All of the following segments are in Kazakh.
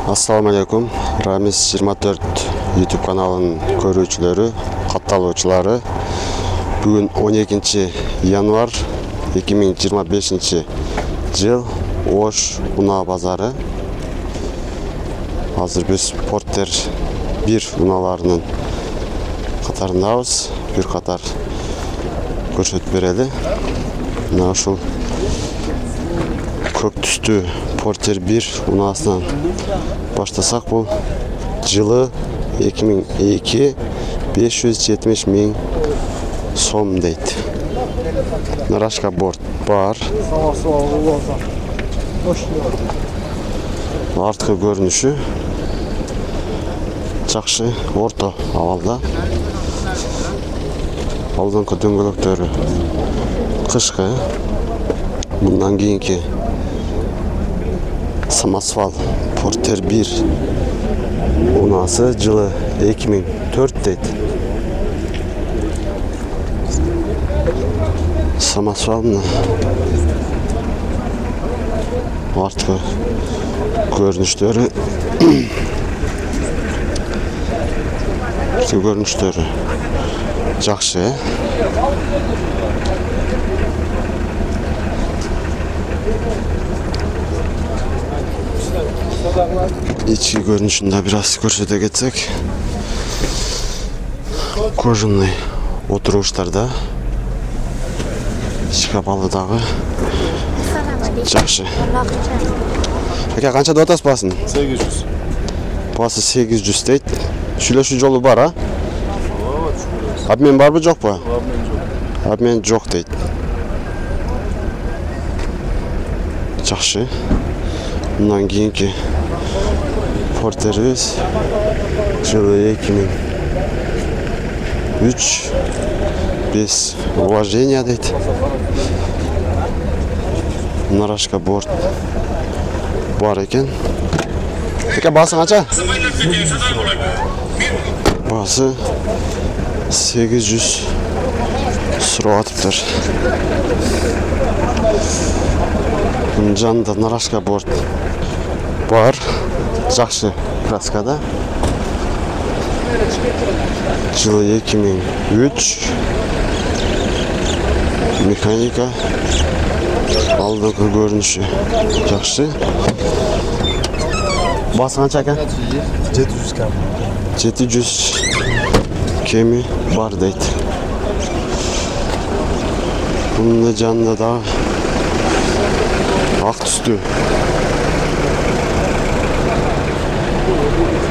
Assalamu alaikum. Ramiz 24 YouTube kanalının көрүүчүлөрү, катталуучулары. Бүгүн 12 январ 2025 жыл Ош унаа базары. Азыр биз Портер 1 унааларынын катарындабыз. Бир катар көрсөтүп берели. Мына ушул көк түстүү Портер 1 унаасынан баштасак, бул жылы 2002 570 000 сом дейт. Нарашка борт бар. Арткы көрүнүшү жакшы, орто абалда. Алдыңкы дөңгөлөктөрү кышкы. Мындан кийинки Самосвал Портер 1 унаасы жылы 2004 дейт. Самосвал мына арткы көрүнүштөрү жакшы. İçki görünüşünde biraz көрсөтө кетсек, кожаный отургучтарда шкапалы дагы жакшы. Ака, канча деп атасыз баасын? 800. Баасы 800 дейт. Сүйлөшүү жолу бар, а? Обмен барбы, жокпу? Обмен жок дейт. Жакшы. Мындан кийинки Портерибиз жылы 2003 без уважения дейт. Нарашка борт бар экен. Эке, баасы канча? Баасы 800 сурап атыптыр. Жанында нарашка борт бар. Жакшы краскада. Жылы 2003 механика. Алдыңкы көрүнүшү жакшы. Баасы канча экен? 700 км. 700 кеми бар дейт. Bunun жанында да ак түстүү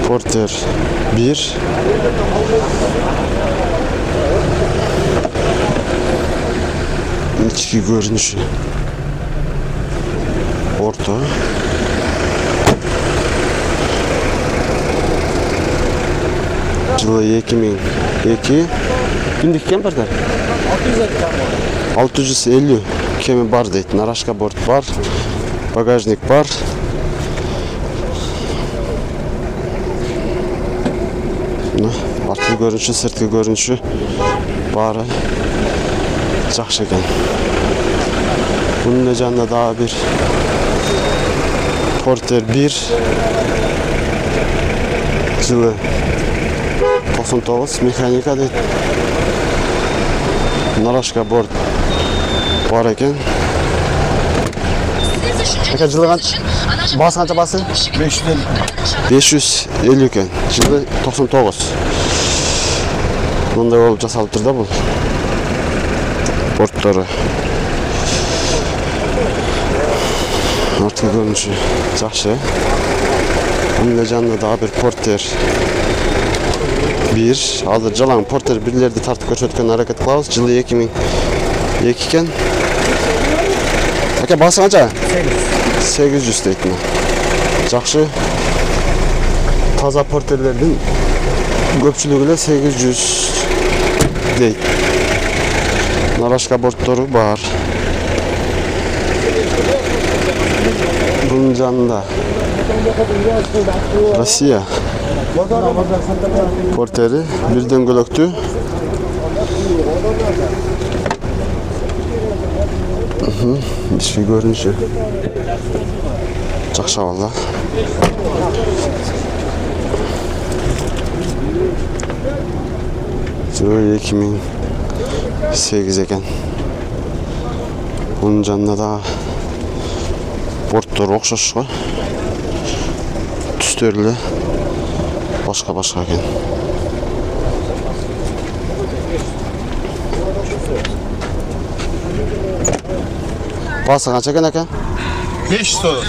Портер 1 içki görünüşü orta. Жылы 2002 күндүк кем бар? 650 кеми бар дейт. Нарашка борт бар, багажник бар. Арткы көрүнүшү, сырткы көрүнүшү баары жакшы экен. Bunun жанында дагы бир Портер 1 жылы 99 механика дейт. Нарашка борт бар экен. Эке, жылы баасы канча баасы? 550 экен. Жылы 99. Мындай болуп жасалыптыр да бул порттору. Арткы көрүнүшү жакшы. Мына жанында дагы бир Портер 1. Азыр жалаң Портер 1-лерди тартып көрсөткөн аракет кылабыз. Жылы 2002 экен. Ака, баасы канча? 800 дейт. Жакшы. Таза Портерлердин көпчүлүгү эле 800 дейт. Нарашка борттору бар. Bunun жанында Россия Портери бир дөңгөлөктүү. Иши көрүнүшү жакшы абалда. Жылы 2008 eкен. Onun жанында да борттор окшош го. Түстөрү эле башка экен. Басы канча экен ака? 500 olur.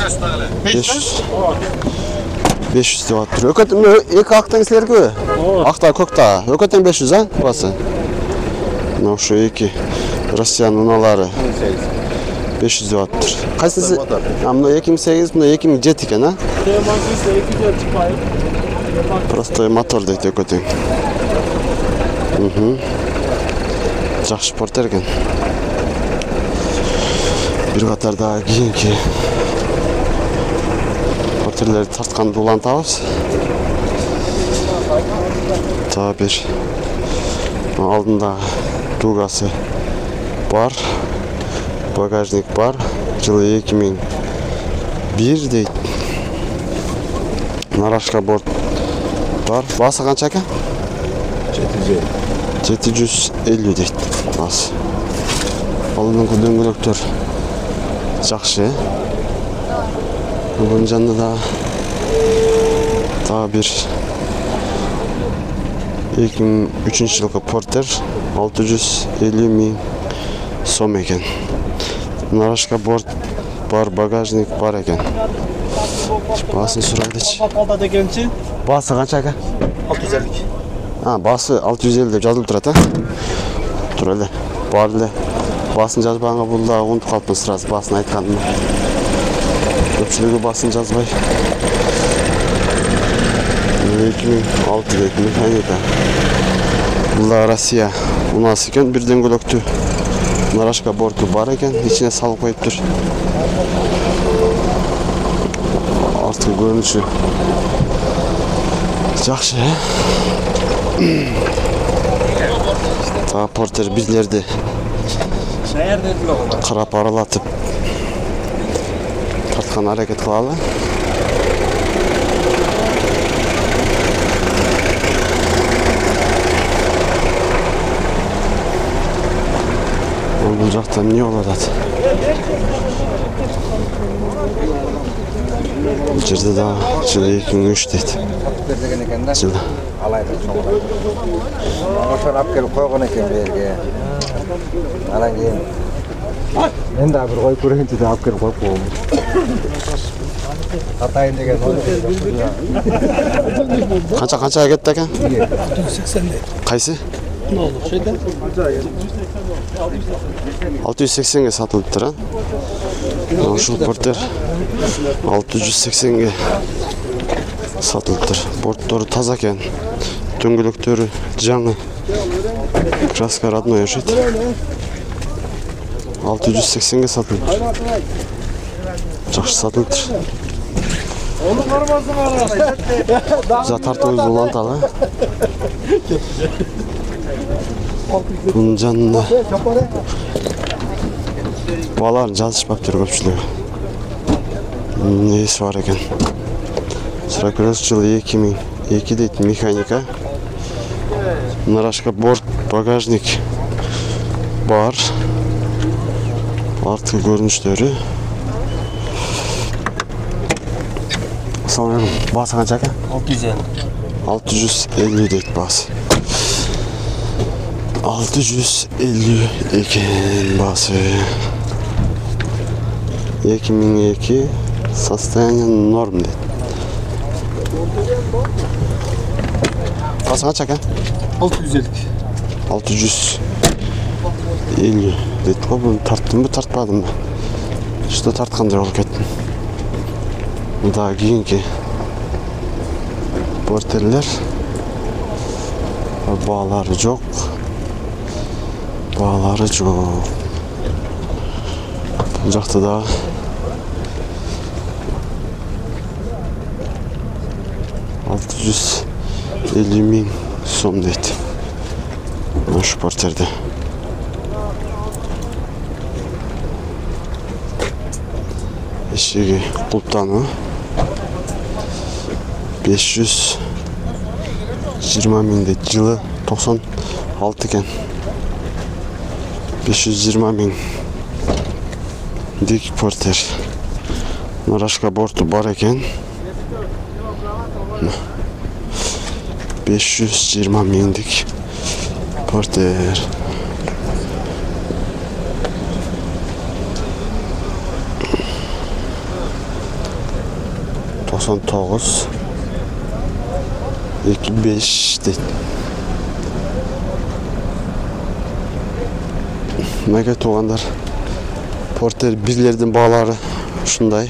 500. 500 деп атыр. Өкөтүн эки актың силерге? Акта көкта. Өкөтүн 500 а? Басы. Мына ошо эки Россиянын уналары 500 деп атыр. Кайсысы? Мына 2008, мына 2007 экен, а? Простой мотор дейт өкөтүн. Жакшы портер экен. Bir қатарда кийинки портерлерди тартканды улантабыз. Та бир алдында дугасы бар, багажник бар. Жылы 2001 дейт. Нарашка борт бар. Басы канча экен? 750 дейт. Басы. Алдыңкы дөңгөлөктөр жакшы. Bunun жанында да бир 2003 жылкы портер 650 000 сом экен. Нарашка борт бар, багажник бар экен. Басын сурайлычы. Басы канча экен? 650. Басы 650 деп жазылып турат, а? Тур эле. Бар эле. Басын жазбағанға бұл да ұнтып қалыппын сырасы басын айтқаным. Көпшілігі басын жазбай. 2006 дейт механика. Бұл да Россия унасы екен, бір дөңгөлөктү нарашка борту бар екен, içine салып қойып тұр. Артқы көрініші жақшы. Та портер bizlerdi қарап аралатып тартқан әрекет қылалы. Бұл жақта не болады? Бұл жерде да жылы 2003 дейді. Жылы. Ошоны алып келип койгон экен берге. Анан кийин мен да бир коюп көрөйүнчү деп алып келип коюп койгом. Атайын деген ой. Канча кетти экен? 680 дейт. Кайсы? 680-ге сатылыптыр, а? Ушул портер 680-ге сатылыптыр. Борттору таза экен. Дөңгөлөктөрү жаңы. Краска родной ошойт. 680-ге сатылыптыр. Жакшы сатылыптыр. За тартыбызды уланталы. Bunun жанында баларын жазышпаптыр көпчүлүгү. Несі бар екен? Сұракөрөс жылы 2002 дейт механика. Нарашка борт, багажник бар. Артқы көрүнүштөрү. Ассаламу алейкум. Басы канча экен? 650 дейт басы. 650 экен басы. 2002 состояние норм дейт. Басы канча экен? 650. 650 дейт. Бұны тарттым ба, тартпадым ба? Что тарткандай болуп кеттим. Мында кийинки портерлер. Баалары жок. Баалары жок. Бұл жақта да $650 000 сом дейт. Ошу портерде. Эшиги кулптануу 520 000 дейт. Жылы 96 eкен. 520 ming. Dik porter. Narашka bortu бар eкен. 520 minglik porter. Tosan toğuz. 2-5 deydi. Мәке туғандар. Porter birlerдің bağları şunday.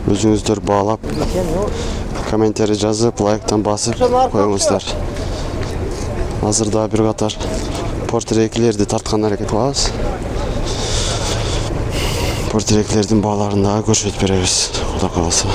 Өзіңіздер bağlap, комментарий жазып, лайктан басып қойыңыздар. Азырда bir қатар porter екілерді тартқан әрекет қылабыз. Porter екілердің bağlarını да көрсетіп береміз. Құда қаласа.